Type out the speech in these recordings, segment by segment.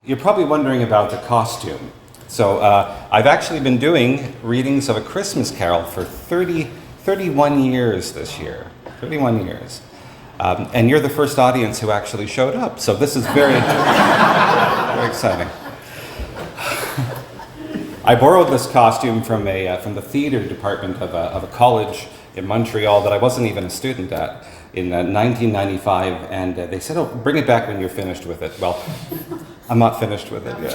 You're probably wondering about the costume. So I've actually been doing readings of A Christmas Carol for 31 years this year. 31 years. And you're the first audience who actually showed up. So this is very, very exciting. I borrowed this costume from the theater department of a college in Montreal that I wasn't even a student at in 1995, and they said, "Oh, bring it back when you're finished with it." Well, I'm not finished with it yet.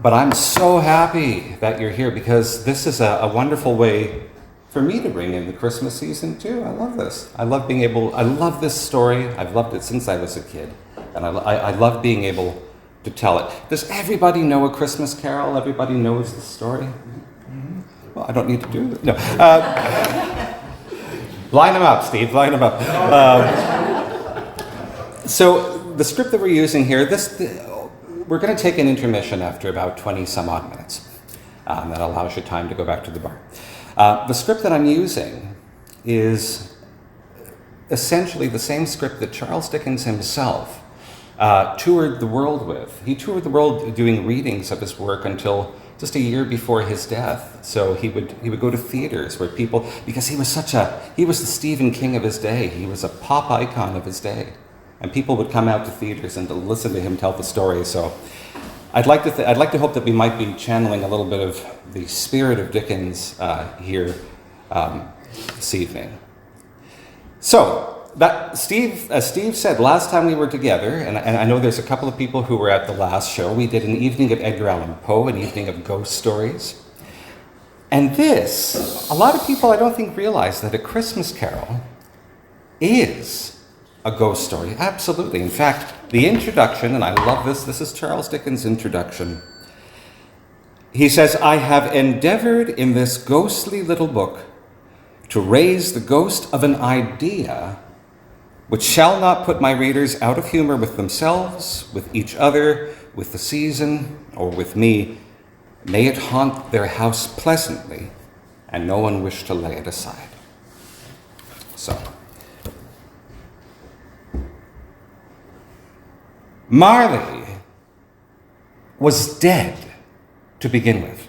But I'm so happy that you're here because this is a wonderful way for me to bring in the Christmas season too. I love this. I love this story. I've loved it since I was a kid, and I love being able to tell it. Does everybody know A Christmas Carol? Everybody knows the story? Well, I don't need to do this. No. Line them up, Steve. Line them up. So the script that we're using here, we're going to take an intermission after about 20 some odd minutes. That allows you time to go back to the bar. The script that I'm using is essentially the same script that Charles Dickens himself toured the world with. He toured the world doing readings of his work until just a year before his death. So he would go to theaters where people, because he was the Stephen King of his day. He was a pop icon of his day. And people would come out to theaters and to listen to him tell the story. So I'd like to hope that we might be channeling a little bit of the spirit of Dickens here this evening. So, as Steve said, last time we were together, and I know there's a couple of people who were at the last show, we did an evening of Edgar Allan Poe, an evening of ghost stories. And this, a lot of people I don't think realize that A Christmas Carol is a ghost story. Absolutely. In fact, the introduction, and I love this is Charles Dickens' introduction. He says, "I have endeavored in this ghostly little book to raise the ghost of an idea which shall not put my readers out of humor with themselves, with each other, with the season, or with me. May it haunt their house pleasantly, and no one wish to lay it aside." So, Marley was dead to begin with.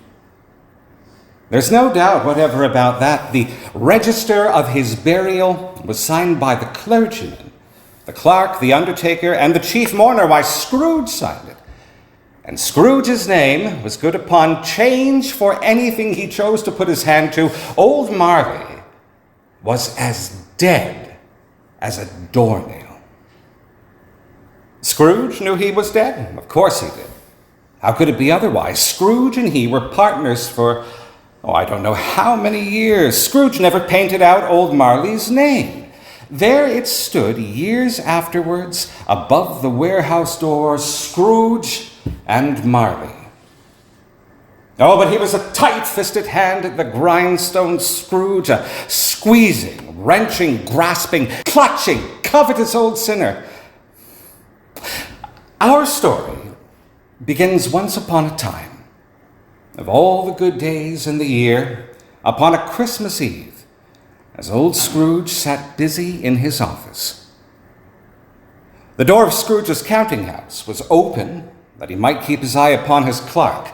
There's no doubt whatever about that. The register of his burial was signed by the clergyman, the clerk, the undertaker, and the chief mourner. Why, Scrooge signed it. And Scrooge's name was good upon change for anything he chose to put his hand to. Old Marley was as dead as a doornail. Scrooge knew he was dead. Of course he did. How could it be otherwise? Scrooge and he were partners for, I don't know how many years. Scrooge never painted out old Marley's name. There it stood years afterwards above the warehouse door, Scrooge and Marley. Oh, but he was a tight-fisted hand at the grindstone, Scrooge, a squeezing, wrenching, grasping, clutching, covetous old sinner. Our story begins once upon a time, of all the good days in the year, upon a Christmas Eve, as old Scrooge sat busy in his office. The door of Scrooge's counting house was open that he might keep his eye upon his clerk,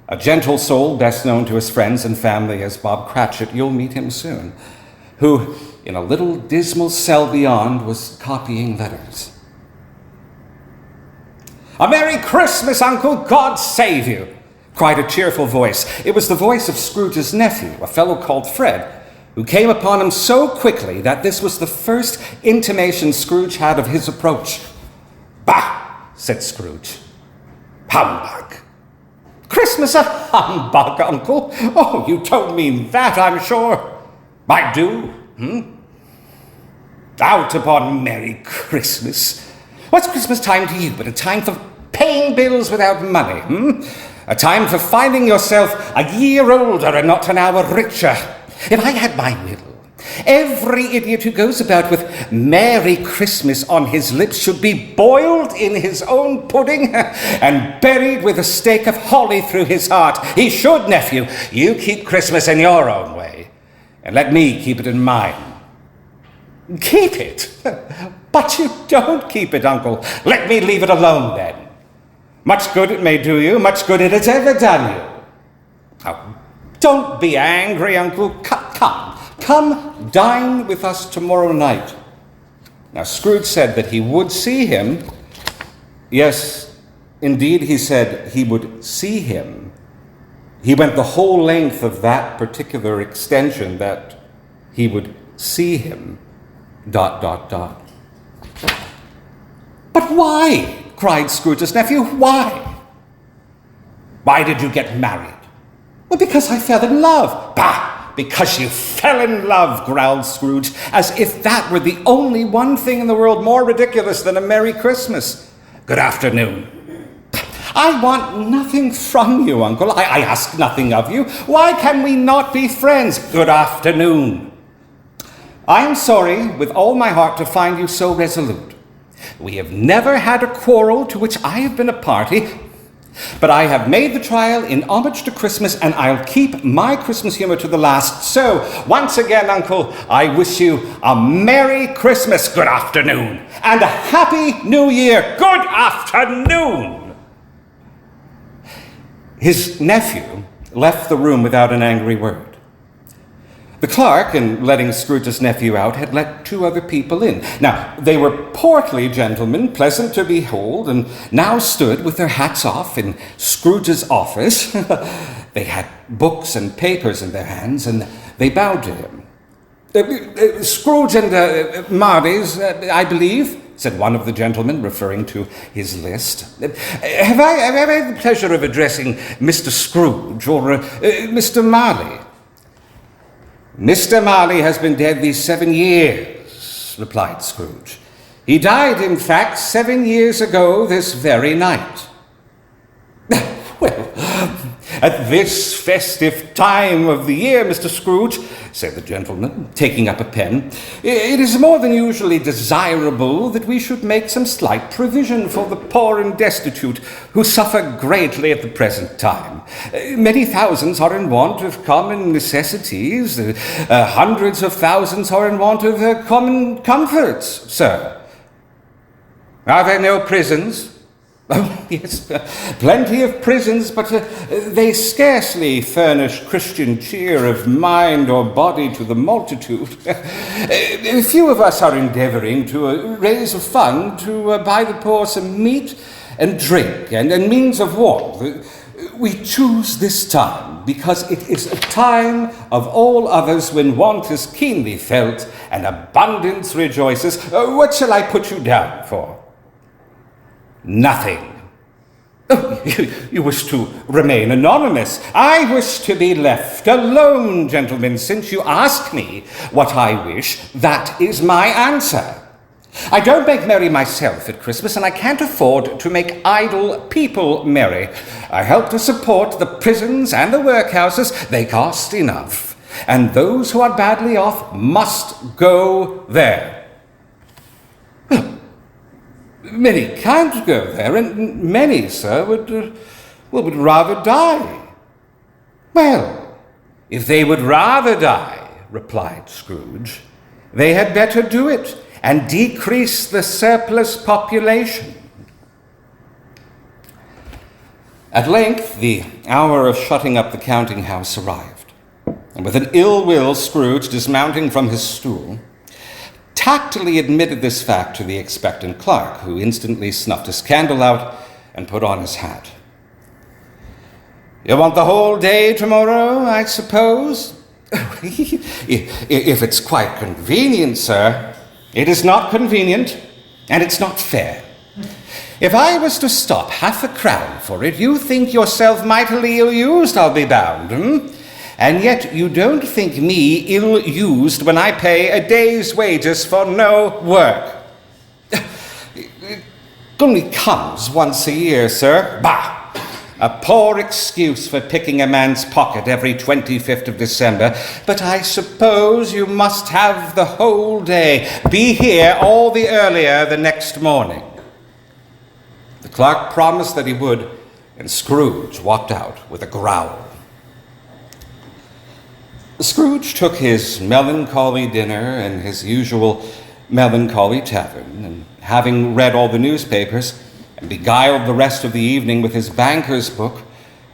a gentle soul best known to his friends and family as Bob Cratchit, you'll meet him soon, who, in a little dismal cell beyond, was copying letters. "A Merry Christmas, Uncle! God save you!" cried a cheerful voice. It was the voice of Scrooge's nephew, a fellow called Fred, who came upon him so quickly that this was the first intimation Scrooge had of his approach. "Bah!" said Scrooge. "Humbug! Christmas a humbug, Uncle? Oh, you don't mean that, I'm sure." "I do, Out upon Merry Christmas. What's Christmas time to you but a time for paying bills without money, A time for finding yourself a year older and not an hour richer. If I had my will, every idiot who goes about with Merry Christmas on his lips should be boiled in his own pudding and buried with a stake of holly through his heart. He should, nephew. You keep Christmas in your own way, and let me keep it in mine." "Keep it? But you don't keep it, Uncle. Let me leave it alone, then. Much good it may do you, much good it has ever done you. Oh, don't be angry, Uncle. Come dine with us tomorrow night. Now, Scrooge said that he would see him. Yes, indeed, he said he would see him. He went the whole length of that particular extension, that he would see him, ... But why? Cried Scrooge's nephew. Why? Why did you get married? Well, because I fell in love. Bah! Because you fell in love, growled Scrooge, as if that were the only one thing in the world more ridiculous than a Merry Christmas. Good afternoon. I want nothing from you, Uncle. I ask nothing of you. Why can we not be friends? Good afternoon. I am sorry with all my heart to find you so resolute. We have never had a quarrel to which I have been a party, but I have made the trial in homage to Christmas, and I'll keep my Christmas humor to the last. So, once again, Uncle, I wish you a Merry Christmas, good afternoon, and a Happy New Year, good afternoon. His nephew left the room without an angry word. The clerk, in letting Scrooge's nephew out, had let 2 other people in. Now, they were portly gentlemen, pleasant to behold, and now stood with their hats off in Scrooge's office. They had books and papers in their hands, and they bowed to him. Scrooge and Marty's, I believe, said one of the gentlemen, referring to his list. Have I had the pleasure of addressing Mr. Scrooge or Mr. Marley? Mr. Marley has been dead these 7 years, replied Scrooge. He died, in fact, 7 years ago this very night. Well, at this festive time of the year, Mr. Scrooge, said the gentleman, taking up a pen, it is more than usually desirable that we should make some slight provision for the poor and destitute who suffer greatly at the present time. Many thousands are in want of common necessities. Hundreds of thousands are in want of common comforts, sir. Are there no prisons? Oh, yes, plenty of prisons, but they scarcely furnish Christian cheer of mind or body to the multitude. Few of us are endeavoring to raise a fund to buy the poor some meat and drink and means of warmth. We choose this time because it is a time of all others when want is keenly felt and abundance rejoices. What shall I put you down for? Nothing. Oh, you wish to remain anonymous. I wish to be left alone, gentlemen. Since you ask me what I wish, that is my answer. I don't make merry myself at Christmas, and I can't afford to make idle people merry. I help to support the prisons and the workhouses. They cost enough, and those who are badly off must go there. Many can't go there, and many, sir, would rather die. Well, if they would rather die, replied Scrooge, they had better do it and decrease the surplus population. At length, the hour of shutting up the counting house arrived, and with an ill will, Scrooge, dismounting from his stool, tactily admitted this fact to the expectant clerk, who instantly snuffed his candle out and put on his hat. You want the whole day tomorrow, I suppose? If it's quite convenient, sir. It is not convenient, and it's not fair. If I was to stop half a crown for it, you think yourself mightily ill-used, I'll be bound, And yet you don't think me ill-used when I pay a day's wages for no work. It only comes once a year, sir. Bah! A poor excuse for picking a man's pocket every 25th of December. But I suppose you must have the whole day. Be here all the earlier the next morning. The clerk promised that he would, and Scrooge walked out with a growl. Scrooge took his melancholy dinner and his usual melancholy tavern, and having read all the newspapers and beguiled the rest of the evening with his banker's book,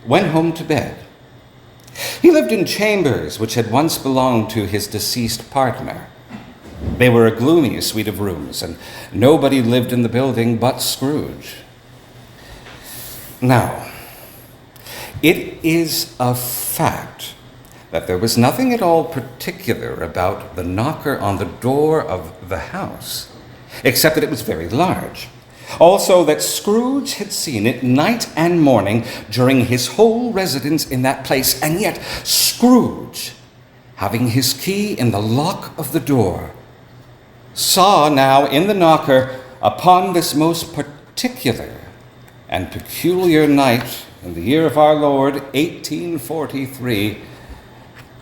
went home to bed. He lived in chambers which had once belonged to his deceased partner. They were a gloomy suite of rooms, and nobody lived in the building but Scrooge. Now, it is a fact that there was nothing at all particular about the knocker on the door of the house, except that it was very large. Also, that Scrooge had seen it night and morning during his whole residence in that place, and yet Scrooge, having his key in the lock of the door, saw now in the knocker, upon this most particular and peculiar night in the year of our Lord, 1843,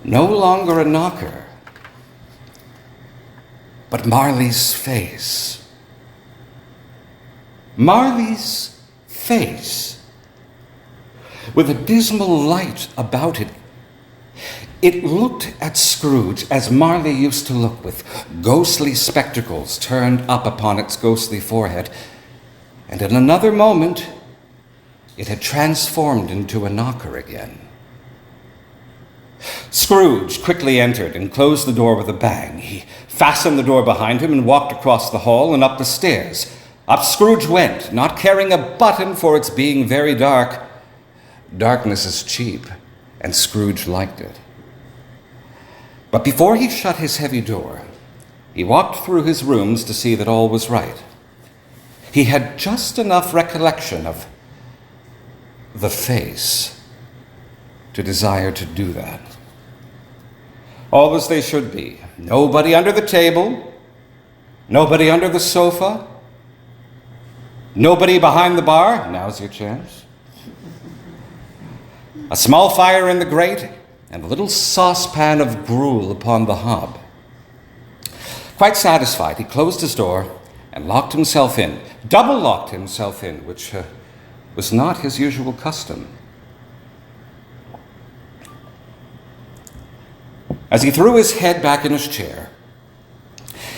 no longer a knocker, but Marley's face. Marley's face, with a dismal light about it. It looked at Scrooge as Marley used to look, with ghostly spectacles turned up upon its ghostly forehead, and in another moment it had transformed into a knocker again. Scrooge quickly entered and closed the door with a bang. He fastened the door behind him and walked across the hall and up the stairs. Up Scrooge went, not caring a button for its being very dark. Darkness is cheap, and Scrooge liked it. But before he shut his heavy door, he walked through his rooms to see that all was right. He had just enough recollection of the face to desire to do that. All as they should be. Nobody under the table, nobody under the sofa, nobody behind the bar. Now's your chance. A small fire in the grate, and a little saucepan of gruel upon the hob. Quite satisfied, he closed his door and locked himself in, double-locked himself in, which was not his usual custom. As he threw his head back in his chair,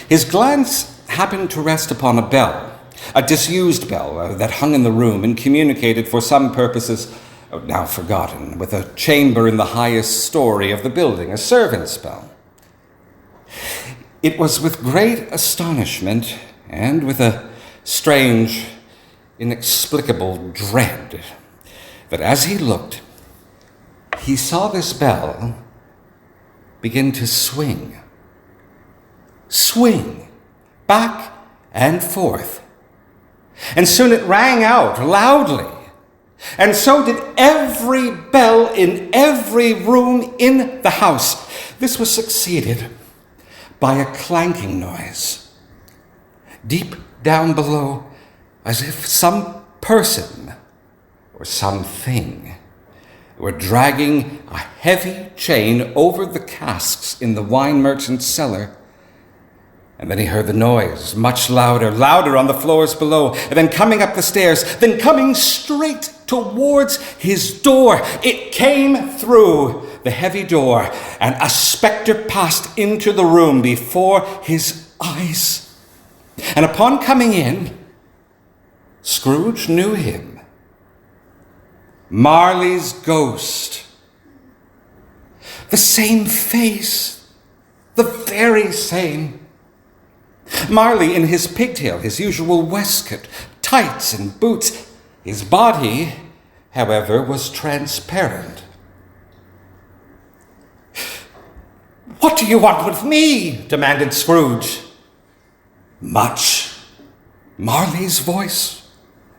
his glance happened to rest upon a bell, a disused bell that hung in the room and communicated for some purposes now forgotten, with a chamber in the highest story of the building, a servant's bell. It was with great astonishment and with a strange, inexplicable dread that as he looked, he saw this bell begin to swing back and forth. And soon it rang out loudly. And so did every bell in every room in the house. This was succeeded by a clanking noise, deep down below, as if some person or something were dragging a heavy chain over the casks in the wine merchant's cellar. And then he heard the noise, much louder, louder on the floors below, and then coming up the stairs, then coming straight towards his door. It came through the heavy door, and a spectre passed into the room before his eyes. And upon coming in, Scrooge knew him. Marley's ghost. The same face, the very same. Marley in his pigtail, his usual waistcoat, tights and boots. His body, however, was transparent. "What do you want with me?" demanded Scrooge. "Much." Marley's voice.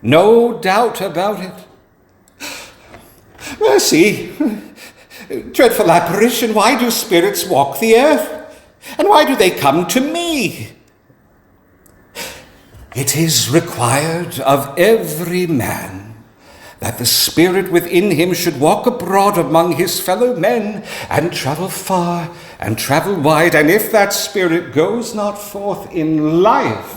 No doubt about it. "Mercy, dreadful apparition, why do spirits walk the earth? And why do they come to me?" "It is required of every man that the spirit within him should walk abroad among his fellow men and travel far and travel wide, and if that spirit goes not forth in life,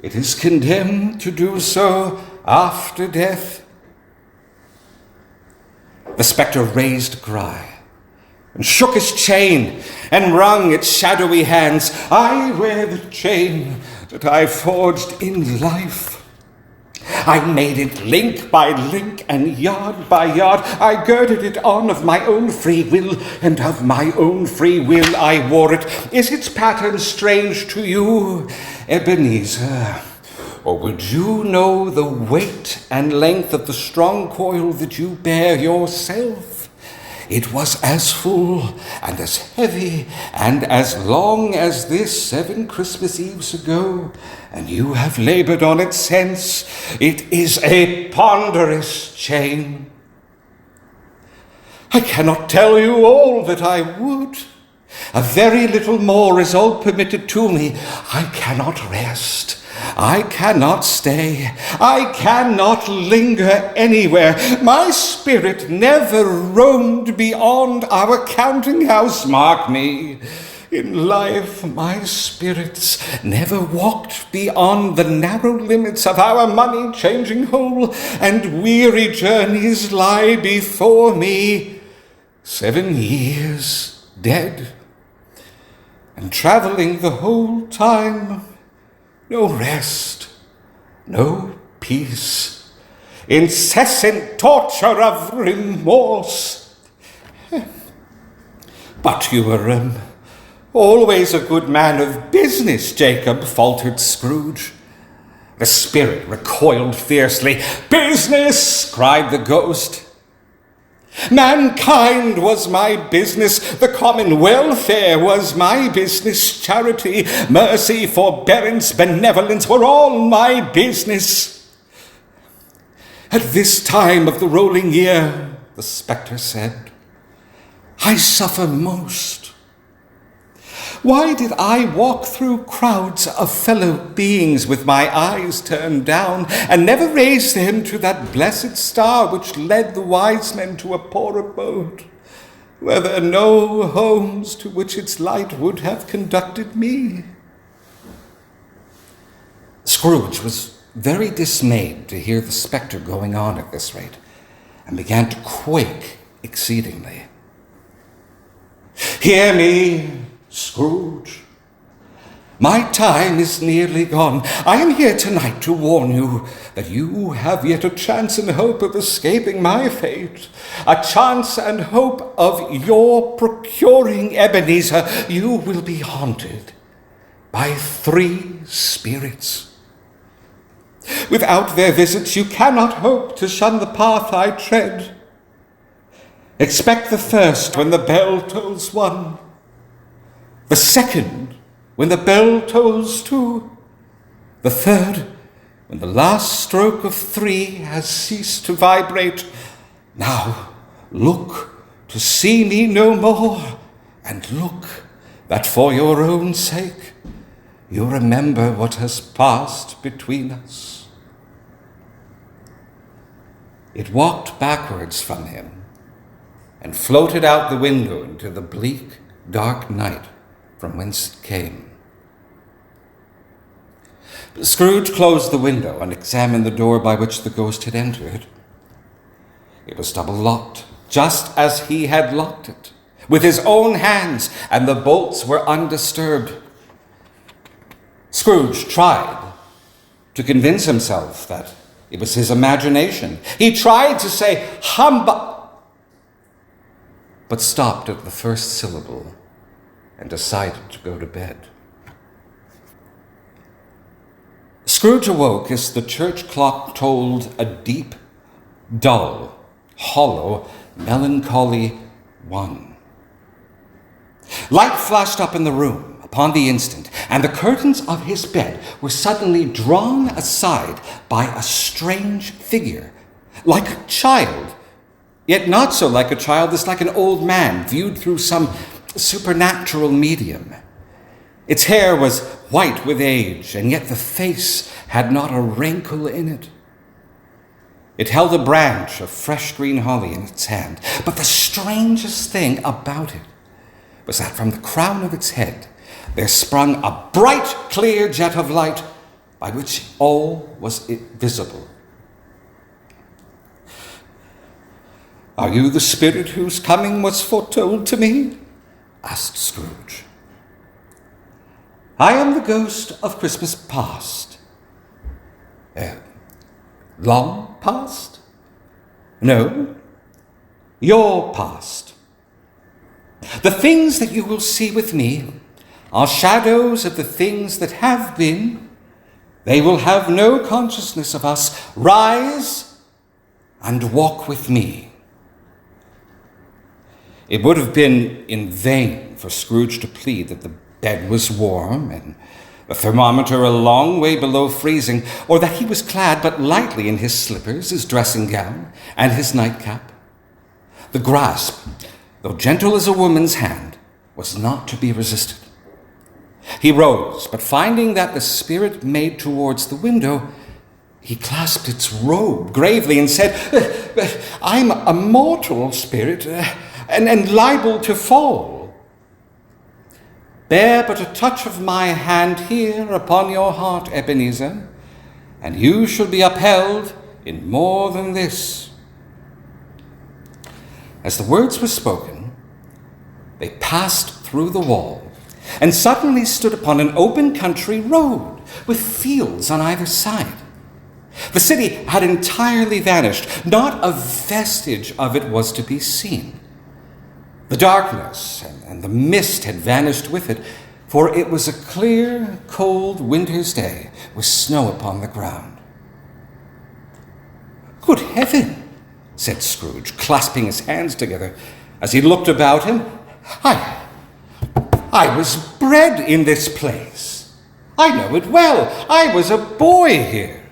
it is condemned to do so after death." The spectre raised a cry. and shook his chain and wrung its shadowy hands. I wear the chain that I forged in life. I made it link by link and yard by yard. I girded it on of my own free will, and of my own free will I wore it. Is its pattern strange to you, Ebenezer? Or would you know the weight and length of the strong coil that you bear yourself? It was as full and as heavy and as long as this 7 Christmas Eves ago, and you have labored on it since. It is a ponderous chain. I cannot tell you all that I would. A very little more is all permitted to me. I cannot rest. I cannot stay. I cannot linger anywhere. My spirit never roamed beyond our counting house. Mark me. In life, my spirits never walked beyond the narrow limits of our money-changing hole, and weary journeys lie before me. 7 years dead, and traveling the whole time. No rest, no peace, incessant torture of remorse. But you were always a good man of business, Jacob, faltered Scrooge. The spirit recoiled fiercely. Business, cried the ghost. Mankind was my business, the common welfare was my business, charity, mercy, forbearance, benevolence were all my business. At this time of the rolling year, the spectre said, I suffer most. Why did I walk through crowds of fellow beings with my eyes turned down, and never raise them to that blessed star which led the wise men to a poor abode, where there are no homes to which its light would have conducted me? Scrooge was very dismayed to hear the spectre going on at this rate, and began to quake exceedingly. Hear me, Scrooge. My time is nearly gone. I am here tonight to warn you that you have yet a chance and hope of escaping my fate, a chance and hope of your procuring Ebenezer. You will be haunted by 3 spirits. Without their visits, you cannot hope to shun the path I tread. Expect the first when the bell tolls 1. The second, when the bell tolls 2. The third, when the last stroke of 3 has ceased to vibrate. Now, look to see me no more, and look that for your own sake you remember what has passed between us. It walked backwards from him and floated out the window into the bleak, dark night from whence it came. Scrooge closed the window and examined the door by which the ghost had entered. It was double-locked, just as he had locked it, with his own hands, and the bolts were undisturbed. Scrooge tried to convince himself that it was his imagination. He tried to say, humbug, but stopped at the first syllable and decided to go to bed. Scrooge awoke as the church clock tolled a deep, dull, hollow, melancholy 1. Light flashed up in the room upon the instant, and the curtains of his bed were suddenly drawn aside by a strange figure, like a child, yet not so like a child as like an old man viewed through some supernatural medium. Its hair was white with age, and yet the face had not a wrinkle in it. It held a branch of fresh green holly in its hand, but the strangest thing about it was that from the crown of its head there sprung a bright, clear jet of light by which all was visible. Are you the spirit whose coming was foretold to me? Asked Scrooge. I am the ghost of Christmas past. Long past? No, your past. The things that you will see with me are shadows of the things that have been. They will have no consciousness of us. Rise and walk with me. It would have been in vain for Scrooge to plead that the bed was warm and the thermometer a long way below freezing, or that he was clad but lightly in his slippers, his dressing gown, and his nightcap. The grasp, though gentle as a woman's hand, was not to be resisted. He rose, but finding that the spirit made towards the window, he clasped its robe gravely and said, I'm a mortal spirit, and liable to fall. Bear but a touch of my hand here upon your heart, Ebenezer, and you shall be upheld in more than this. As the words were spoken, they passed through the wall and suddenly stood upon an open country road with fields on either side. The city had entirely vanished. Not a vestige of it was to be seen. The darkness and the mist had vanished with it, for it was a clear, cold winter's day with snow upon the ground. Good heaven, said Scrooge, clasping his hands together as he looked about him. I was bred in this place. I know it well. I was a boy here.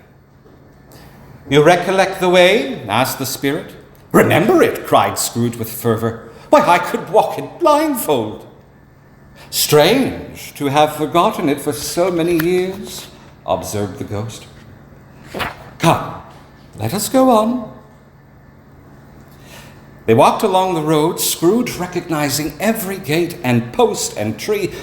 You recollect the way? Asked the spirit. Remember it, cried Scrooge with fervor. Why, I could walk it blindfold. Strange to have forgotten it for so many years, observed the ghost. Come, let us go on. They walked along the road, Scrooge recognizing every gate and post and tree,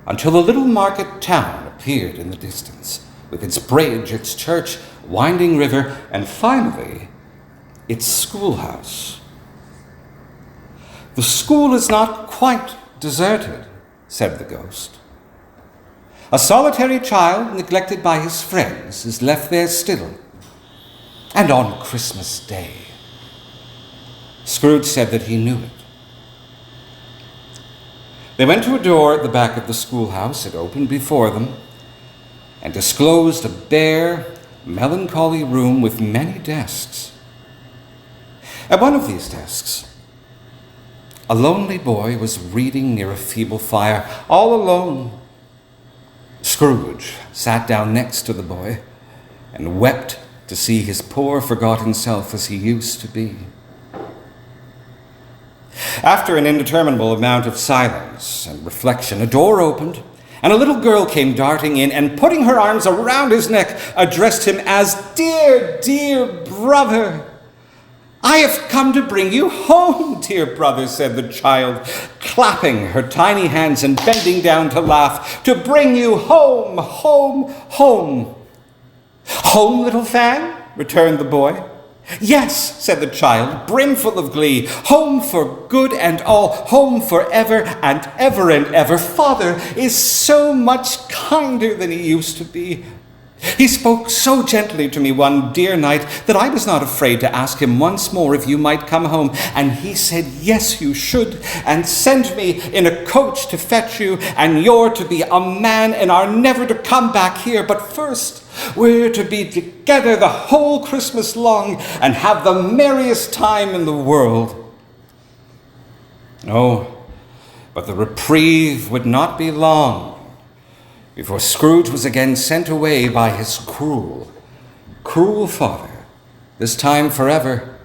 until the little market town appeared in the distance, with its bridge, its church, winding river, and finally, its schoolhouse. The school is not quite deserted, said the ghost. A solitary child, neglected by his friends, is left there still, and on Christmas Day. Scrooge said that he knew it. They went to a door at the back of the schoolhouse. It opened before them and disclosed a bare, melancholy room with many desks. At one of these desks, a lonely boy was reading near a feeble fire, all alone. Scrooge sat down next to the boy and wept to see his poor, forgotten self as he used to be. After an interminable amount of silence and reflection, a door opened, and a little girl came darting in, and putting her arms around his neck, addressed him as, Dear, dear brother. I have come to bring you home, dear brother, said the child, clapping her tiny hands and bending down to laugh. To bring you home, home, home. Home, little Fan? Returned the boy. Yes, said the child, brimful of glee. Home for good and all, home forever and ever and ever. Father is so much kinder than he used to be. He spoke so gently to me one dear night that I was not afraid to ask him once more if you might come home. And he said, yes, you should, and send me in a coach to fetch you, and you're to be a man and are never to come back here. But first, we're to be together the whole Christmas long and have the merriest time in the world. Oh, but the reprieve would not be long before Scrooge was again sent away by his cruel, cruel father, this time forever,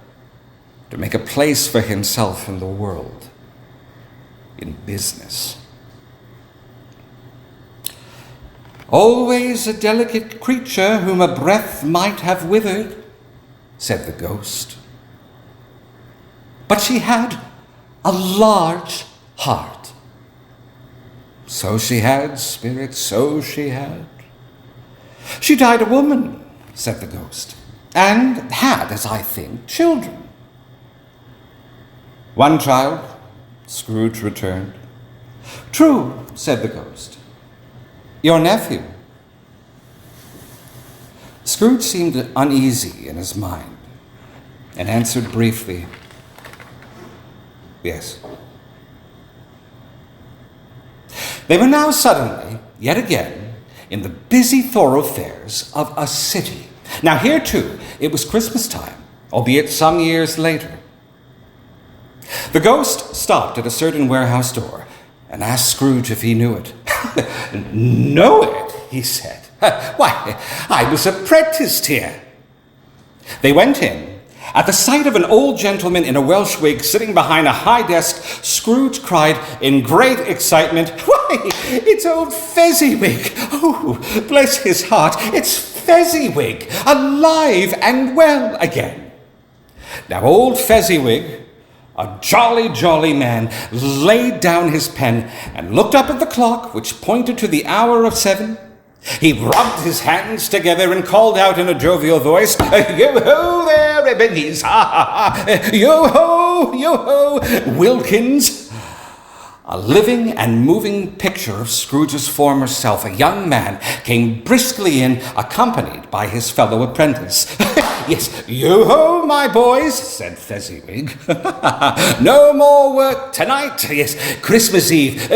to make a place for himself in the world, in business. Always a delicate creature whom a breath might have withered, said the ghost. But she had a large heart. So she had, spirit, so she had. She died a woman, said the ghost, and had, as I think, children. One child, Scrooge returned. True, said the ghost. Your nephew. Scrooge seemed uneasy in his mind and answered briefly, yes. They were now suddenly, yet again, in the busy thoroughfares of a city. Now here, too, it was Christmas time, albeit some years later. The ghost stopped at a certain warehouse door and asked Scrooge if he knew it. Know it, he said. Why, I was apprenticed here. They went in. At the sight of an old gentleman in a Welsh wig sitting behind a high desk, Scrooge cried in great excitement, Why, it's old Fezziwig! Oh, bless his heart, it's Fezziwig, alive and well again. Now old Fezziwig, a jolly, jolly man, laid down his pen and looked up at the clock, which pointed to the hour of 7. He rubbed his hands together and called out in a jovial voice, Yo-ho there, Ebenezer! Yo-ho, yo-ho, Wilkins! A living and moving picture of Scrooge's former self, a young man, came briskly in, accompanied by his fellow apprentice. Yes, yo-ho, my boys, said Fezziwig. No more work tonight. Yes, Christmas Eve.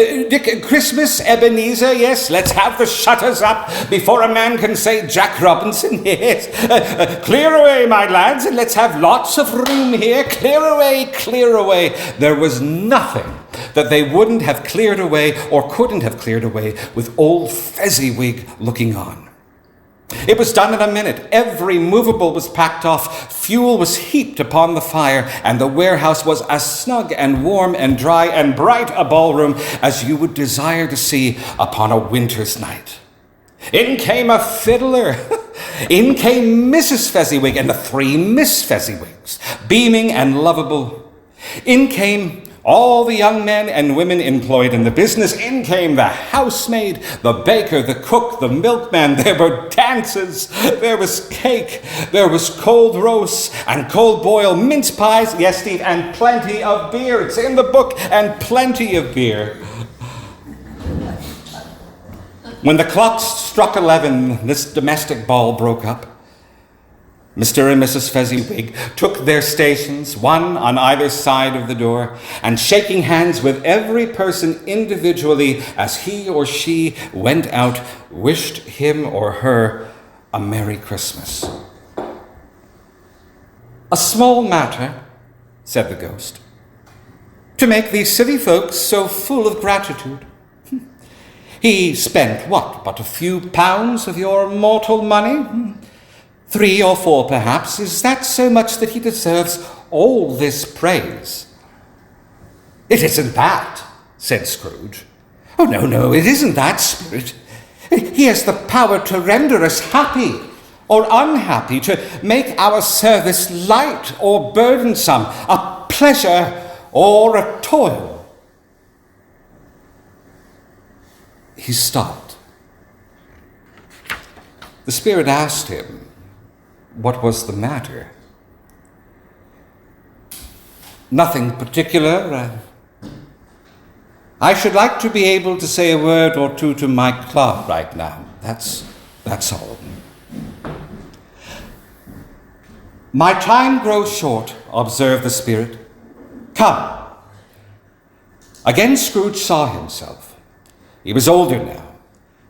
Christmas, Ebenezer, yes, let's have the shutters up before a man can say Jack Robinson, yes. Clear away, my lads, and let's have lots of room here. Clear away, clear away. There was nothing that they wouldn't have cleared away or couldn't have cleared away with old Fezziwig looking on. It was done in a minute. Every movable was packed off, fuel was heaped upon the fire, and the warehouse was as snug and warm and dry and bright a ballroom as you would desire to see upon a winter's night. In came a fiddler. In came Mrs. Fezziwig and the 3 Miss Fezziwigs, beaming and lovable. In came all the young men and women employed in the business. In came the housemaid, the baker, the cook, the milkman. There were dances, there was cake, there was cold roasts and cold boiled mince pies. Yes, Steve, and plenty of beer. It's in the book, and plenty of beer. When the clocks struck 11, this domestic ball broke up. Mr. and Mrs. Fezziwig took their stations, one on either side of the door, and shaking hands with every person individually as he or she went out, wished him or her a Merry Christmas. A small matter, said the ghost, to make these city folks so full of gratitude. He spent, what, but a few pounds of your mortal money? 3 or 4, perhaps. Is that so much that he deserves all this praise? It isn't that, said Scrooge. Oh, no, it isn't that, Spirit. He has the power to render us happy or unhappy, to make our service light or burdensome, a pleasure or a toil. He stopped. The Spirit asked him what was the matter. Nothing particular. I should like to be able to say a word or two to my club right now. That's all. My time grows short, observed the Spirit. Come. Again Scrooge saw himself. He was older now.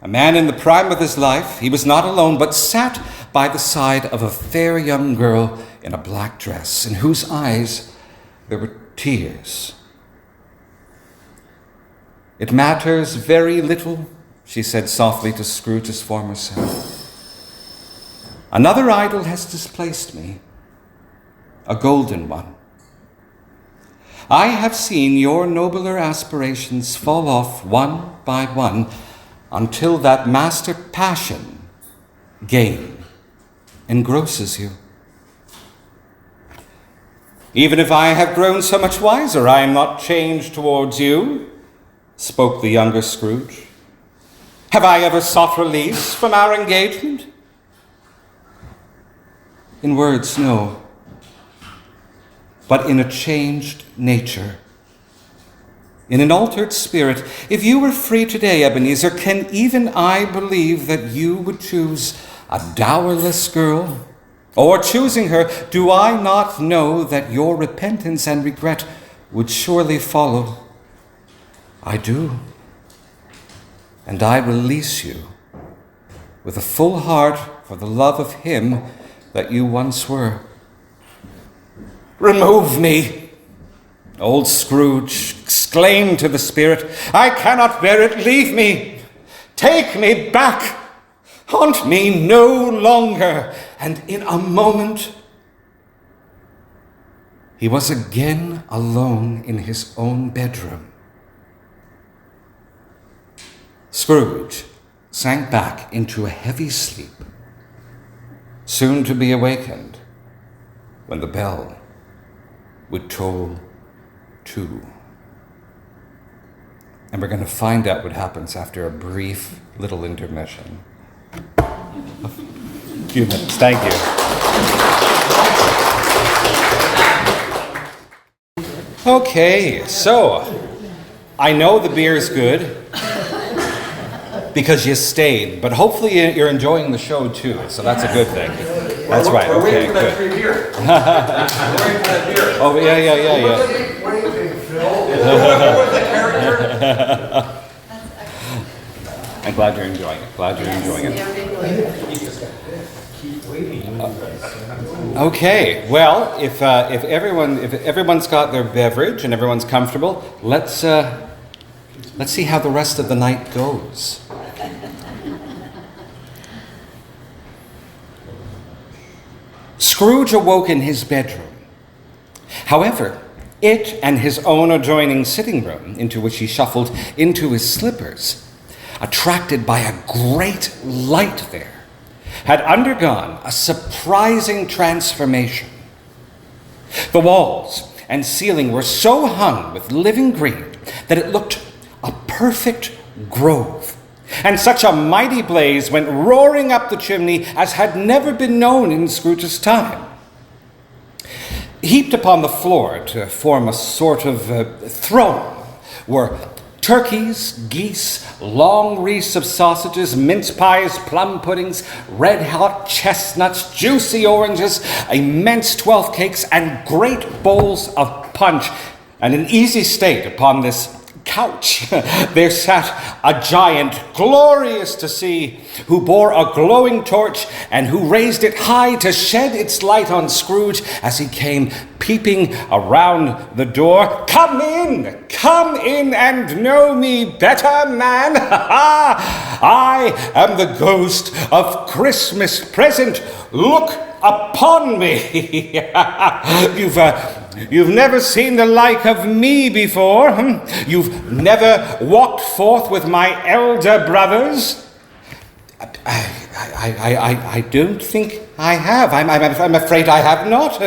A man in the prime of his life. He was not alone, but sat by the side of a fair young girl in a black dress, in whose eyes there were tears. It matters very little, she said softly to Scrooge's former self. Another idol has displaced me, a golden one. I have seen your nobler aspirations fall off one by one until that master passion, gain, engrosses you. Even if I have grown so much wiser, I am not changed towards you, spoke the younger Scrooge. Have I ever sought release from our engagement? In words, no. but in a changed nature. In an altered spirit, if you were free today, Ebenezer, can even I believe that you would choose a dowerless girl? Or choosing her, do I not know that your repentance and regret would surely follow? I do. And I release you with a full heart for the love of him that you once were. Remove me! Old Scrooge exclaimed to the spirit, I cannot bear it, leave me! Take me back! Haunt me no longer! And in a moment, he was again alone in his own bedroom. Scrooge sank back into a heavy sleep, soon to be awakened when the bell would toll 2. And we're going to find out what happens after a brief little intermission. A few minutes. Thank you. Okay, so I know the beer's good because you stayed, but hopefully you're enjoying the show too, so that's a good thing. That's right. We're Okay, waiting for that good. free beer. We're waiting for that beer. Oh, yeah. What do you think, Phil? What was the character? I'm glad you're enjoying it. Keep waiting. Okay, well, if everyone's got their beverage and everyone's comfortable, let's see how the rest of the night goes. Scrooge awoke in his bedroom. However, it and his own adjoining sitting room, into which he shuffled into his slippers, attracted by a great light there, had undergone a surprising transformation. The walls and ceiling were so hung with living green that it looked a perfect grove, and such a mighty blaze went roaring up the chimney as had never been known in Scrooge's time. Heaped upon the floor to form a sort of throne were turkeys, geese, long wreaths of sausages, mince pies, plum puddings, red-hot chestnuts, juicy oranges, immense 12 cakes, and great bowls of punch. And in easy state upon this couch there sat a giant, glorious to see, who bore a glowing torch and who raised it high to shed its light on Scrooge as he came peeping around the door. Come in and know me better, man. I am the ghost of Christmas present. Look upon me. You've never seen the like of me before. You've never walked forth with my elder brothers. I don't think I have. I'm afraid I have not.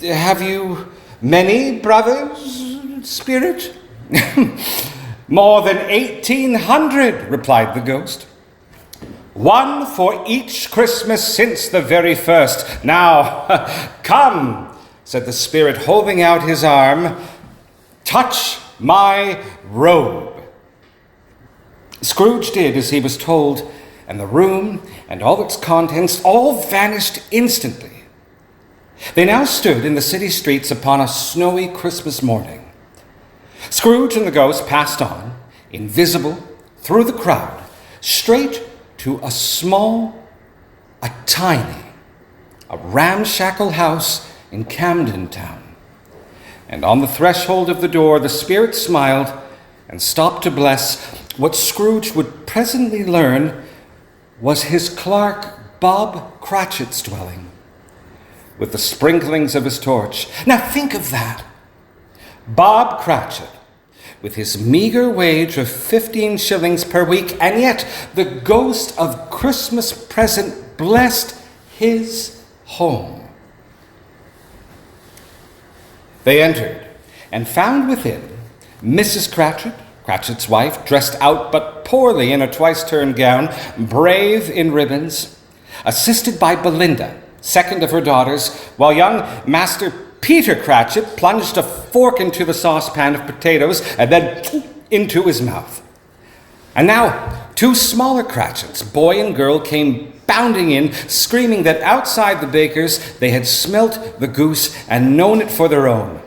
Have you many brothers, Spirit? More than 1,800, replied the ghost. One for each Christmas since the very first. Now, come, said the Spirit, holding out his arm. Touch my robe. Scrooge did as he was told, and the room and all its contents all vanished instantly. They now stood in the city streets upon a snowy Christmas morning. Scrooge and the ghost passed on, invisible, through the crowd, straight to a tiny, ramshackle house in Camden Town. And on the threshold of the door, the Spirit smiled and stopped to bless what Scrooge would presently learn was his clerk Bob Cratchit's dwelling, with the sprinklings of his torch. Now think of that. Bob Cratchit, with his meager wage of 15 shillings per week, and yet the ghost of Christmas present blessed his home. They entered and found within Mrs. Cratchit, Cratchit's wife, dressed out but poorly in a twice-turned gown, brave in ribbons, assisted by Belinda, second of her daughters, while young Master Peter Cratchit plunged a fork into the saucepan of potatoes and then into his mouth. And now 2 smaller Cratchits, boy and girl, came bounding in, screaming that outside the baker's they had smelt the goose and known it for their own.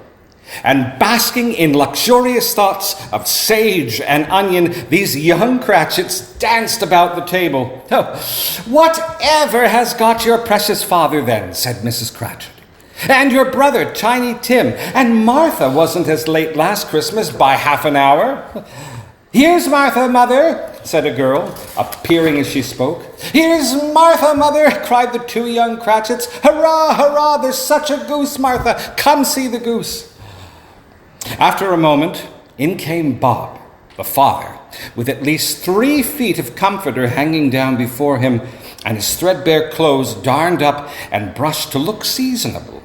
And basking in luxurious thoughts of sage and onion, these young Cratchits danced about the table. "Oh, whatever has got your precious father then?" said Mrs. Cratchit. "And your brother, Tiny Tim, and Martha wasn't as late last Christmas by half an hour." "Here's Martha, mother," said a girl, appearing as she spoke. "Here's Martha, mother," cried the 2 young Cratchits. "Hurrah, hurrah, there's such a goose, Martha. Come see the goose." After a moment, in came Bob, the father, with at least 3 feet of comforter hanging down before him, and his threadbare clothes darned up and brushed to look seasonable,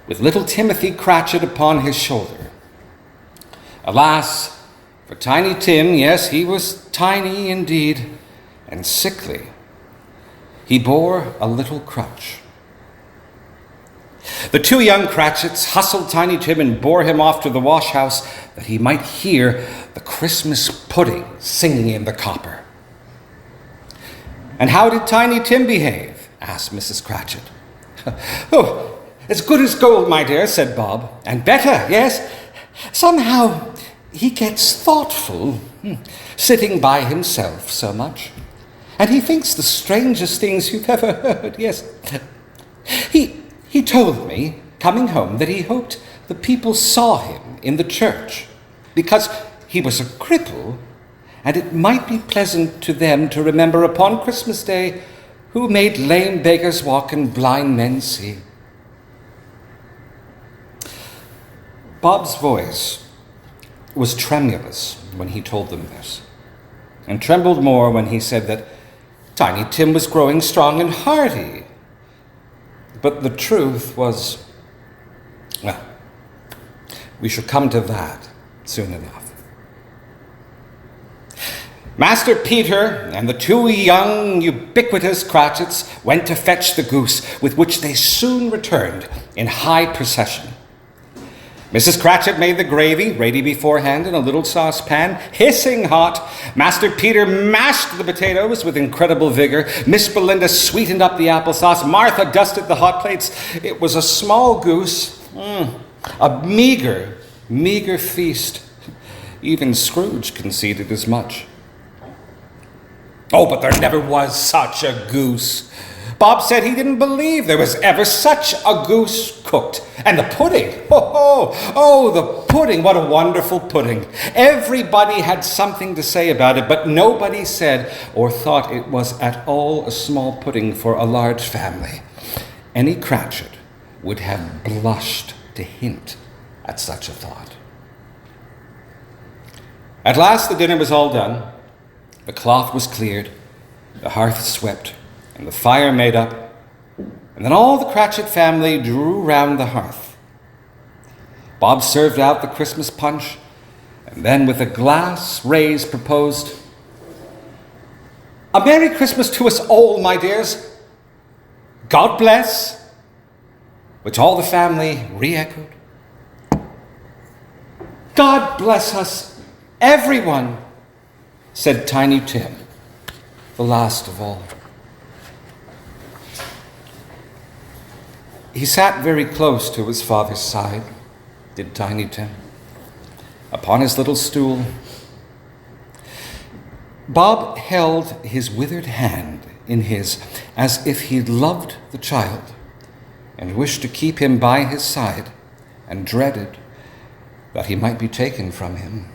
with little Timothy Cratchit upon his shoulder. Alas, for Tiny Tim, yes, he was tiny indeed, and sickly. He bore a little crutch. The 2 young Cratchits hustled Tiny Tim and bore him off to the wash-house that he might hear the Christmas pudding singing in the copper. "And how did Tiny Tim behave?" asked Mrs. Cratchit. "Oh, as good as gold, my dear," said Bob. "And better, yes. Somehow he gets thoughtful, sitting by himself so much. And he thinks the strangest things you've ever heard, yes. He told me, coming home, that he hoped the people saw him in the church, because he was a cripple, and it might be pleasant to them to remember upon Christmas Day who made lame beggars walk and blind men see." Bob's voice was tremulous when he told them this, and trembled more when he said that Tiny Tim was growing strong and hearty. But the truth was, well, we shall come to that soon enough. Master Peter and the 2 young ubiquitous Cratchits went to fetch the goose, with which they soon returned in high procession. Mrs. Cratchit made the gravy, ready beforehand in a little saucepan, hissing hot. Master Peter mashed the potatoes with incredible vigor. Miss Belinda sweetened up the applesauce. Martha dusted the hot plates. It was a small goose, a meager feast. Even Scrooge conceded as much. "Oh, but there never was such a goose." Bob said he didn't believe there was ever such a goose cooked. And the pudding, oh, the pudding, what a wonderful pudding. Everybody had something to say about it, but nobody said or thought it was at all a small pudding for a large family. Any Cratchit would have blushed to hint at such a thought. At last the dinner was all done. The cloth was cleared, the hearth swept, and the fire made up, and then all the Cratchit family drew round the hearth. Bob served out the Christmas punch, and then with a glass raised proposed, "A Merry Christmas to us all, my dears. God bless," which all the family re-echoed. "God bless us, everyone," said Tiny Tim, the last of all. He sat very close to his father's side, did Tiny Tim, upon his little stool. Bob held his withered hand in his as if he loved the child and wished to keep him by his side and dreaded that he might be taken from him.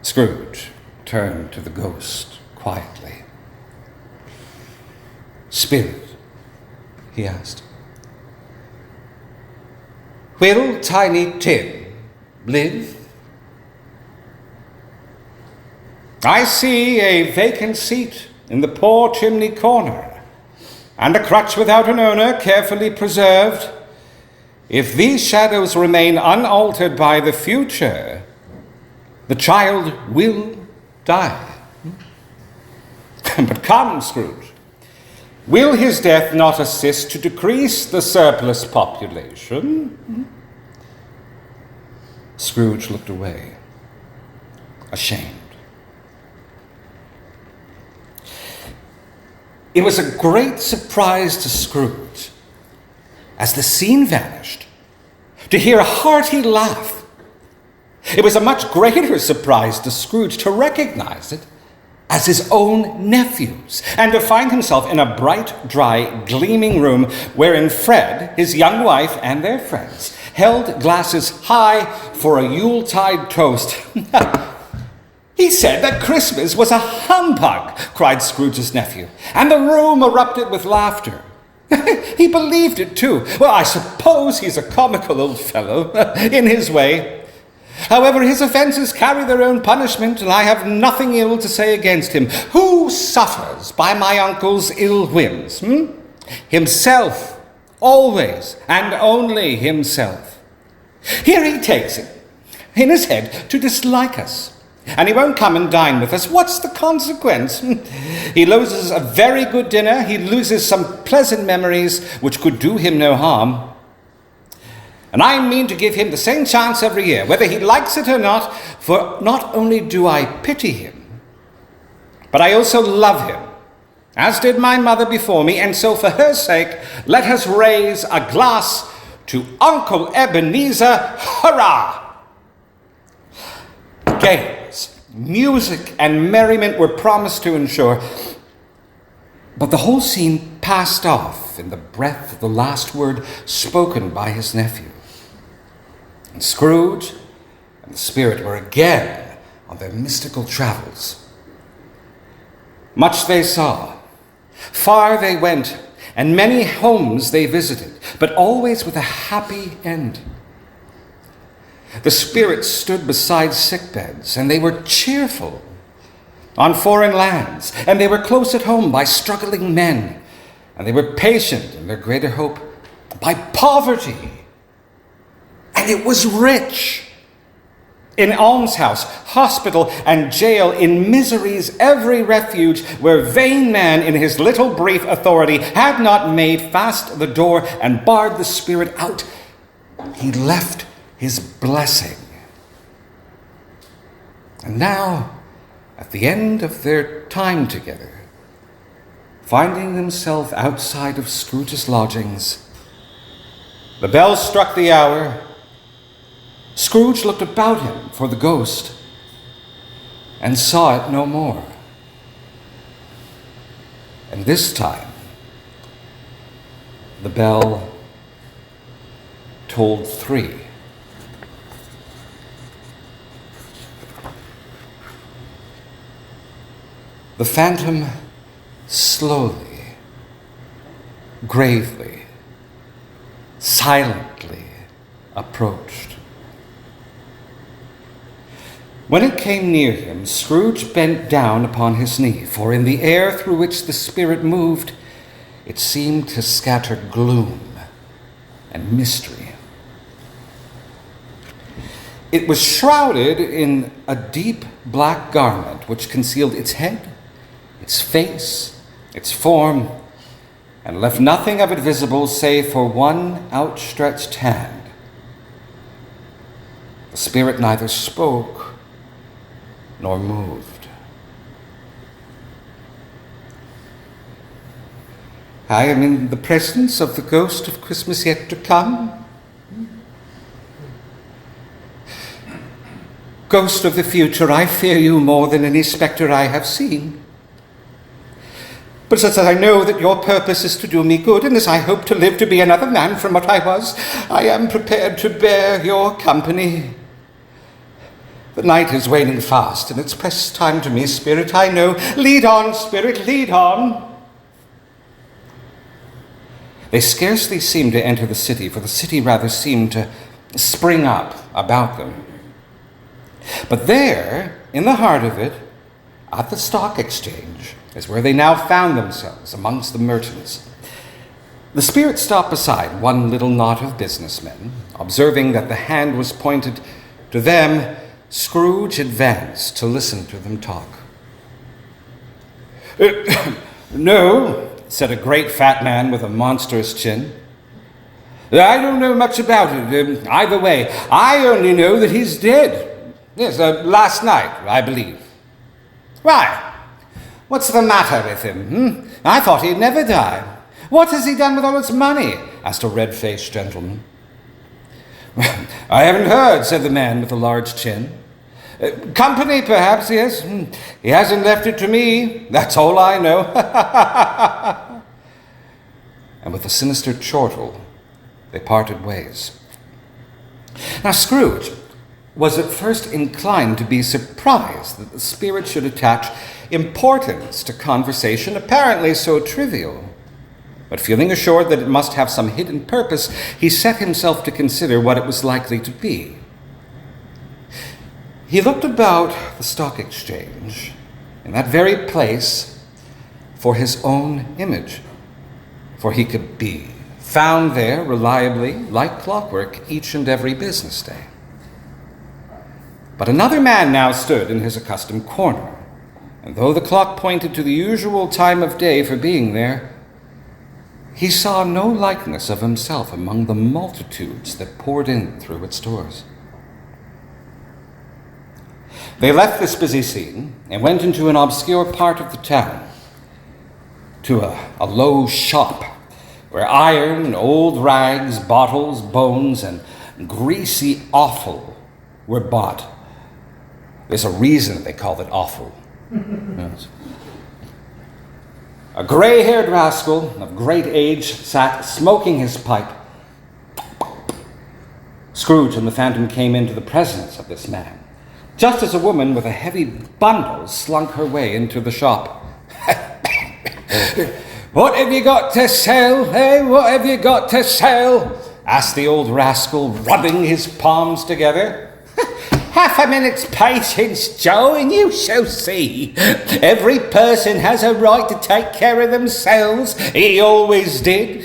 Scrooge turned to the ghost quietly. "Spirit," he asked, "will Tiny Tim live? I see a vacant seat in the poor chimney corner, and a crutch without an owner carefully preserved. If these shadows remain unaltered by the future, the child will die. But come, Scrooge, Will his death not assist to decrease the surplus population? Scrooge looked away, ashamed. It was a great surprise to Scrooge, as the scene vanished, to hear a hearty laugh. It was a much greater surprise to Scrooge to recognize it as his own nephew's, and to find himself in a bright, dry, gleaming room wherein Fred, his young wife, and their friends held glasses high for a Yuletide toast. "He said that Christmas was a humbug," cried Scrooge's nephew, and the room erupted with laughter. "He believed it too. Well, I suppose he's a comical old fellow, in his way. However, his offences carry their own punishment, and I have nothing ill to say against him. Who suffers by my uncle's ill whims? Himself, always, and only himself. Here he takes it in his head to dislike us, and he won't come and dine with us. What's the consequence? He loses a very good dinner, he loses some pleasant memories which could do him no harm. And I mean to give him the same chance every year, whether he likes it or not, for not only do I pity him, but I also love him, as did my mother before me, and so for her sake, let us raise a glass to Uncle Ebenezer, hurrah!" Games, music, and merriment were promised to ensure, but the whole scene passed off in the breath of the last word spoken by his nephew. And Scrooge and the spirit were again on their mystical travels. Much they saw, far they went, and many homes they visited, but always with a happy end. The spirits stood beside sick beds, and they were cheerful on foreign lands, and they were close at home by struggling men, and they were patient in their greater hope by poverty. And it was rich. In almshouse, hospital, and jail, in misery's every refuge, where vain man in his little brief authority had not made fast the door and barred the spirit out, he left his blessing. And now, at the end of their time together, finding themselves outside of Scrooge's lodgings, the bell struck the hour. Scrooge looked about him for the ghost and saw it no more. And this time, the bell tolled 3. The phantom slowly, gravely, silently approached. When it came near him, Scrooge bent down upon his knee, for in the air through which the spirit moved, it seemed to scatter gloom and mystery. It was shrouded in a deep black garment which concealed its head, its face, its form, and left nothing of it visible save for one outstretched hand. The spirit neither spoke nor moved. "I am in the presence of the ghost of Christmas yet to come. Ghost of the future, I fear you more than any spectre I have seen. But as I know that your purpose is to do me good, and as I hope to live to be another man from what I was, I am prepared to bear your company. The night is waning fast, and it's precious time to me, spirit, I know. Lead on, spirit, lead on." They scarcely seemed to enter the city, for the city rather seemed to spring up about them. But there, in the heart of it, at the stock exchange, is where they now found themselves amongst the merchants. The spirit stopped beside one little knot of businessmen. Observing that the hand was pointed to them, Scrooge advanced to listen to them talk. "No," said a great fat man with a monstrous chin. I don't know much about it. Either way, I only know that he's dead. Yes, last night, I believe. Why? What's the matter with him? I thought he'd never die. What has he done with all his money? Asked a red-faced gentleman. I haven't heard, said the man with the large chin. Company, perhaps, yes. He hasn't left it to me. That's all I know. And with a sinister chortle, they parted ways. Now, Scrooge was at first inclined to be surprised that the spirit should attach importance to conversation apparently so trivial. But feeling assured that it must have some hidden purpose, he set himself to consider what it was likely to be. He looked about the stock exchange, in that very place, for his own image, for he could be found there reliably, like clockwork, each and every business day. But another man now stood in his accustomed corner, and though the clock pointed to the usual time of day for being there, he saw no likeness of himself among the multitudes that poured in through its doors. They left this busy scene and went into an obscure part of the town, to a low shop where iron, old rags, bottles, bones, and greasy offal were bought. There's a reason they call it offal. Yes. A gray-haired rascal of great age sat smoking his pipe. Scrooge and the Phantom came into the presence of this man, just as a woman with a heavy bundle slunk her way into the shop. What have you got to sell, eh? What have you got to sell? Asked the old rascal, rubbing his palms together. Half a minute's patience, Joe, and you shall see. Every person has a right to take care of themselves. He always did.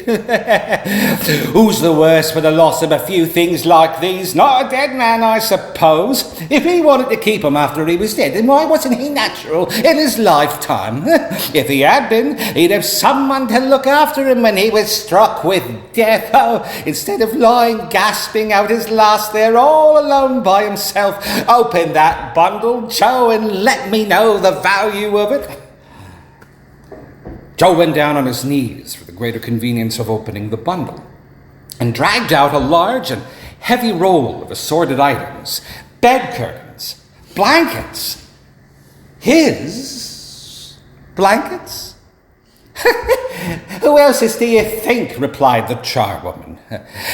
Who's the worse for the loss of a few things like these? Not a dead man, I suppose. If he wanted to keep 'em after he was dead, then why wasn't he natural in his lifetime? If he had been, he'd have someone to look after him when he was struck with death. Oh, instead of lying gasping out his last there all alone by himself. Open that bundle, Joe, and let me know the value of it. Joe went down on his knees for the greater convenience of opening the bundle and dragged out a large and heavy roll of assorted items, bed curtains, blankets. His blankets? Who else's do you think? Replied the charwoman.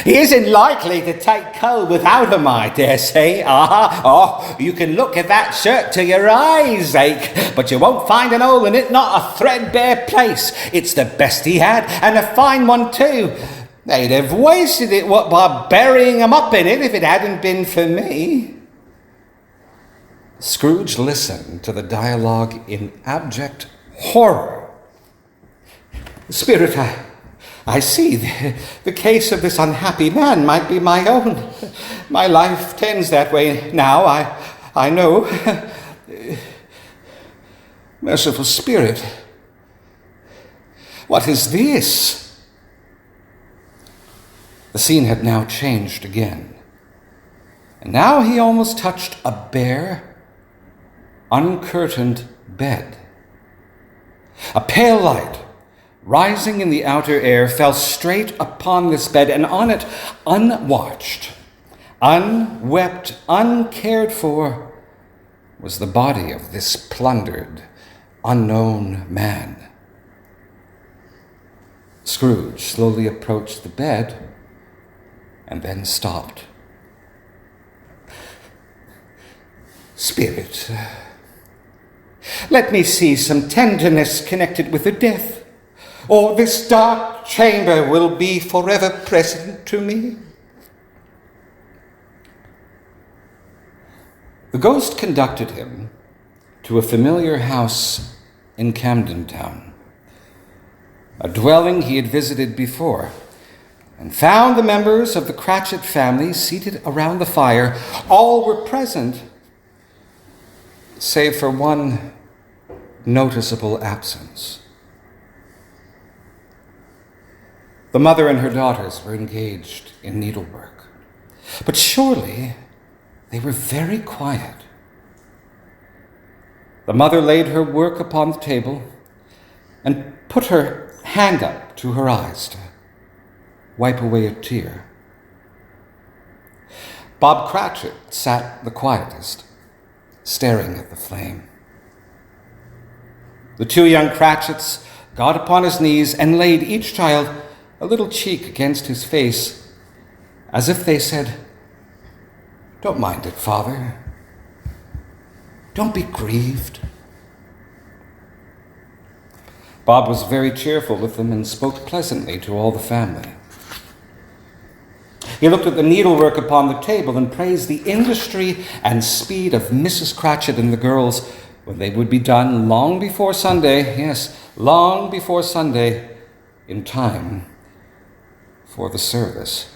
He isn't likely to take cold without 'em, I dare say. You can look at that shirt till your eyes ache, but you won't find an hole in it, not a threadbare place. It's the best he had, and a fine one too. They'd have wasted it by burying 'em up in it if it hadn't been for me. Scrooge listened to the dialogue in abject horror. Spirit, I see. The case of this unhappy man might be my own. My life tends that way now, I know. Merciful Spirit, what is this? The scene had now changed again, and now he almost touched a bare, uncurtained bed. A pale light, rising in the outer air, fell straight upon this bed, and on it, unwatched, unwept, uncared for, was the body of this plundered, unknown man. Scrooge slowly approached the bed and then stopped. Spirit, let me see some tenderness connected with the death, or this dark chamber will be forever present to me. The ghost conducted him to a familiar house in Camden Town, a dwelling he had visited before, and found the members of the Cratchit family seated around the fire. All were present, save for one noticeable absence. The mother and her daughters were engaged in needlework. But surely they were very quiet. The mother laid her work upon the table and put her hand up to her eyes to wipe away a tear. Bob Cratchit sat the quietest, staring at the flame. The two young Cratchits got upon his knees and laid each child a little cheek against his face, as if they said, "Don't mind it, Father. Don't be grieved." Bob was very cheerful with them and spoke pleasantly to all the family. He looked at the needlework upon the table and praised the industry and speed of Mrs. Cratchit and the girls when they would be done long before Sunday, yes, long before Sunday, in time for the service.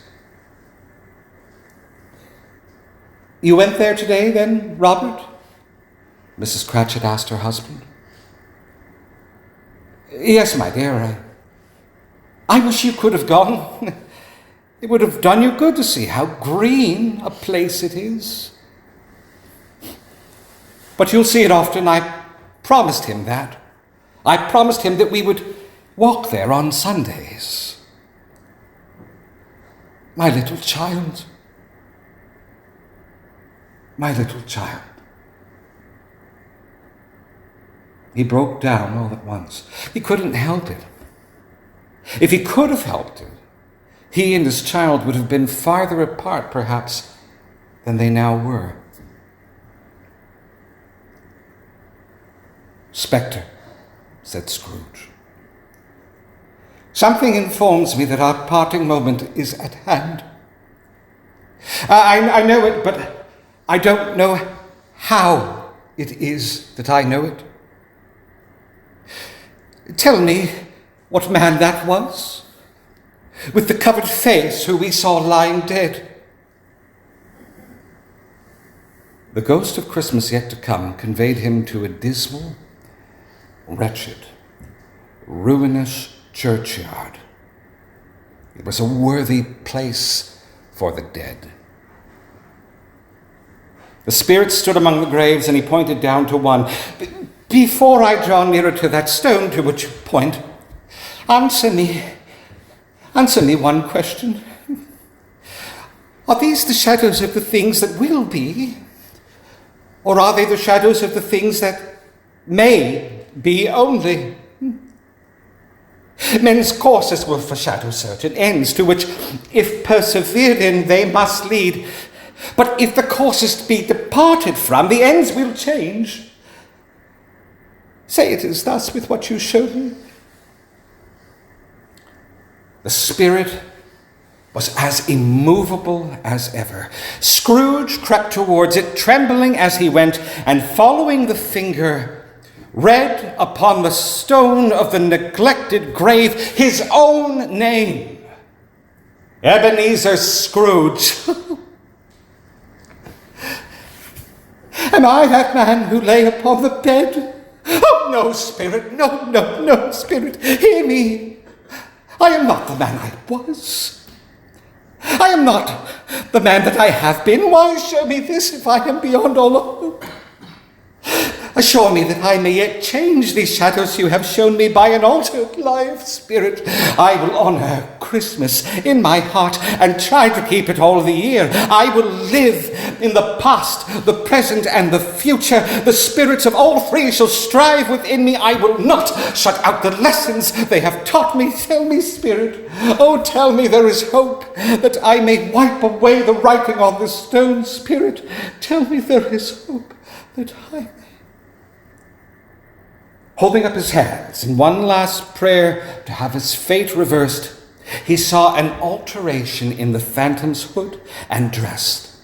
"You went there today, then, Robert?" Mrs. Cratchit asked her husband. "Yes, my dear, I wish you could have gone. It would have done you good to see how green a place it is. But you'll see it often. I promised him that. I promised him that we would walk there on Sundays. My little child. My little child." He broke down all at once. He couldn't help it. If he could have helped it, he and his child would have been farther apart, perhaps, than they now were. "Spectre," said Scrooge, "something informs me that our parting moment is at hand. I know it, but I don't know how it is that I know it. Tell me what man that was, with the covered face who we saw lying dead." The ghost of Christmas yet to come conveyed him to a dismal, wretched, ruinous churchyard. It was a worthy place for the dead. The spirit stood among the graves, and he pointed down to one. "Before I draw nearer to that stone to which you point, answer me one question. Are these the shadows of the things that will be, or are they the shadows of the things that may be only? Men's courses will foreshadow certain ends, to which, if persevered in, they must lead. But if the courses be departed from, the ends will change. Say it is thus with what you showed me." The spirit was as immovable as ever. Scrooge crept towards it, trembling as he went, and following the finger, read upon the stone of the neglected grave his own name, Ebenezer Scrooge. "Am I that man who lay upon the bed? Oh, no, spirit, no, spirit, hear me. I am not the man I was. I am not the man that I have been. Why show me this if I am beyond all hope? Assure me that I may yet change these shadows you have shown me by an altered life, spirit. I will honor Christmas in my heart and try to keep it all the year. I will live in the past, the present, and the future. The spirits of all three shall strive within me. I will not shut out the lessons they have taught me. Tell me, spirit, oh, tell me there is hope, that I may wipe away the writing on the stone. Spirit, tell me there is hope, that I may." Holding up his hands in one last prayer to have his fate reversed, he saw an alteration in the phantom's hood and dress.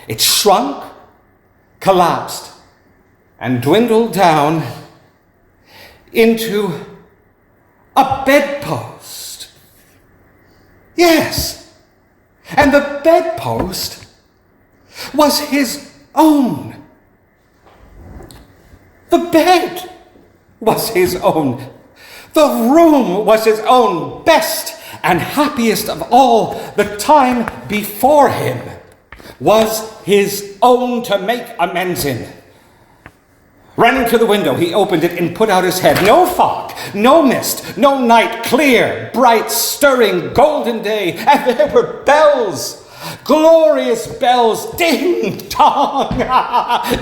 It shrunk, collapsed, and dwindled down into a bedpost. Yes, and the bedpost was his own. The bed was his own. The room was his own, best and happiest of all, the time before him was his own to make amends in. Running to the window, he opened it and put out his head. No fog, no mist, no night, clear, bright, stirring, golden day, and there were bells. Glorious bells, ding dong,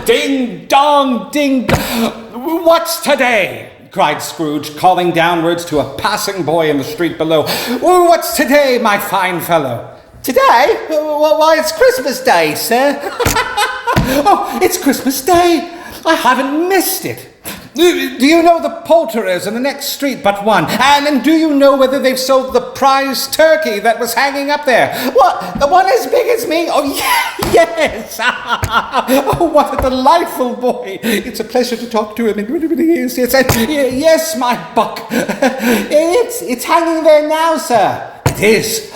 ding dong, ding dong. What's today? Cried Scrooge, calling downwards to a passing boy in the street below. What's today, my fine fellow? Today? Why, it's Christmas Day, sir. Oh, it's Christmas Day. I haven't missed it. Do you know the poulterers in the next street but one? And do you know whether they've sold the prize turkey that was hanging up there? What, the one as big as me? Oh, yes. Oh, what a delightful boy. It's a pleasure to talk to him. It really is. Yes, my buck. It's hanging there now, sir. It is.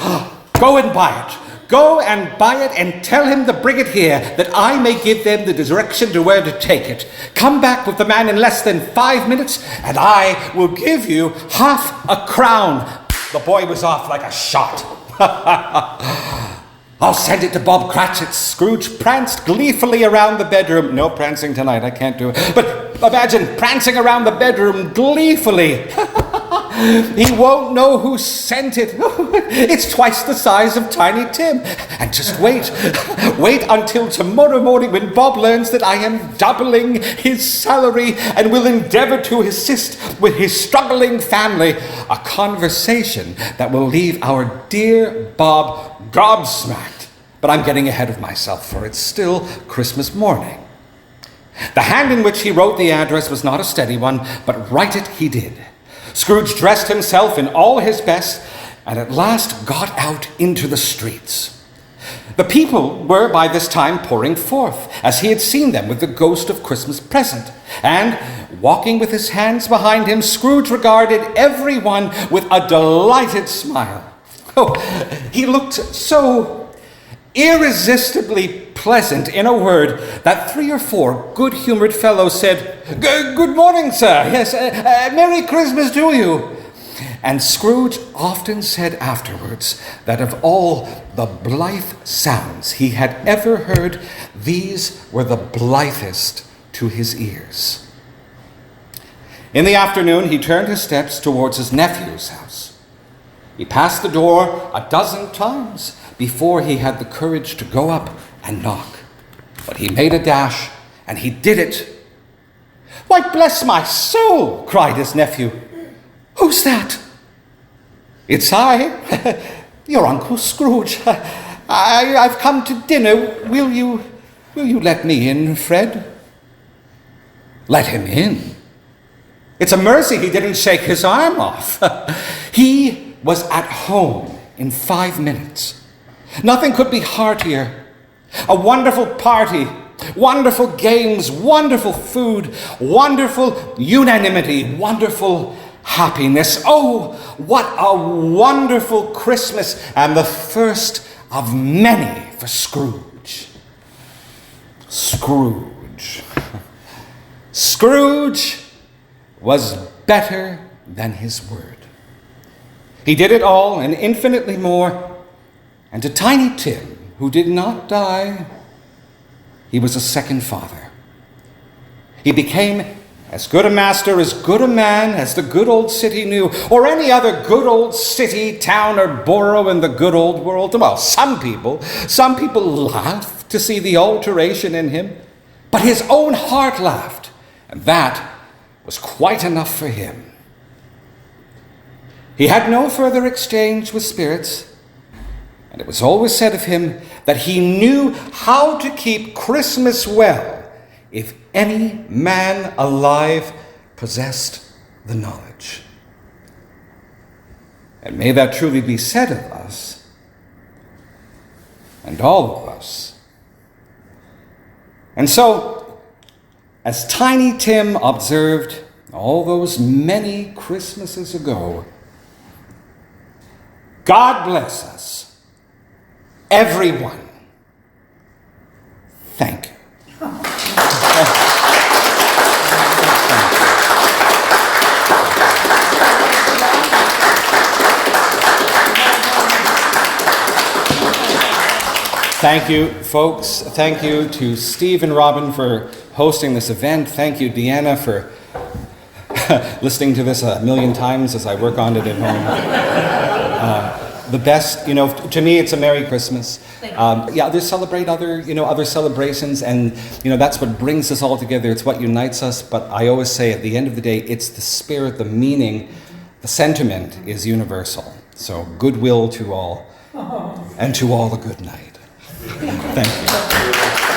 Go and buy it. Go and buy it and tell him to bring it here, that I may give them the direction to where to take it. Come back with the man in less than 5 minutes, and I will give you £50. The boy was off like a shot. I'll send it to Bob Cratchit. Scrooge pranced gleefully around the bedroom. No prancing tonight, I can't do it. But imagine prancing around the bedroom gleefully. He won't know who sent it. It's twice the size of Tiny Tim. And just wait until tomorrow morning when Bob learns that I am doubling his salary and will endeavor to assist with his struggling family. A conversation that will leave our dear Bob gobsmacked. But I'm getting ahead of myself, for it's still Christmas morning. The hand in which he wrote the address was not a steady one, but write it he did. Scrooge dressed himself in all his best and at last got out into the streets. The people were by this time pouring forth, as he had seen them with the ghost of Christmas present. And, walking with his hands behind him, Scrooge regarded everyone with a delighted smile. Oh, he looked so irresistibly pleasant, in a word, that 3 or 4 good-humored fellows said, Good morning, sir. Yes, Merry Christmas to you. And Scrooge often said afterwards that of all the blithe sounds he had ever heard, these were the blithest to his ears. In the afternoon, he turned his steps towards his nephew's house. He passed the door a dozen times before he had the courage to go up and knock. But he made a dash, and he did it. Why, bless my soul, cried his nephew. Who's that? It's I, your Uncle Scrooge. I've come to dinner. Will you let me in, Fred? Let him in? It's a mercy he didn't shake his arm off. He was at home in 5 minutes. Nothing could be heartier. A wonderful party, wonderful games, wonderful food, wonderful unanimity, wonderful happiness. Oh, what a wonderful Christmas, and the first of many for Scrooge. Scrooge was better than his word. He did it all and infinitely more, and to Tiny Tim, who did not die, he was a second father. He became as good a master, as good a man as the good old city knew, or any other good old city, town, or borough in the good old world. Well, some people laughed to see the alteration in him, but his own heart laughed, and that was quite enough for him. He had no further exchange with spirits, and it was always said of him that he knew how to keep Christmas well if any man alive possessed the knowledge. And may that truly be said of us, and all of us. And so, as Tiny Tim observed all those many Christmases ago, God bless us, everyone. Thank you. Thank you, folks. Thank you to Steve and Robin for hosting this event. Thank you, Deanna, for listening to this a million times as I work on it at home. The best, to me, it's a Merry Christmas. Others celebrate other celebrations, and that's what brings us all together. It's what unites us. But I always say, at the end of the day, it's the spirit, the meaning, the sentiment is universal. So goodwill to all, and to all a good night. Thank you.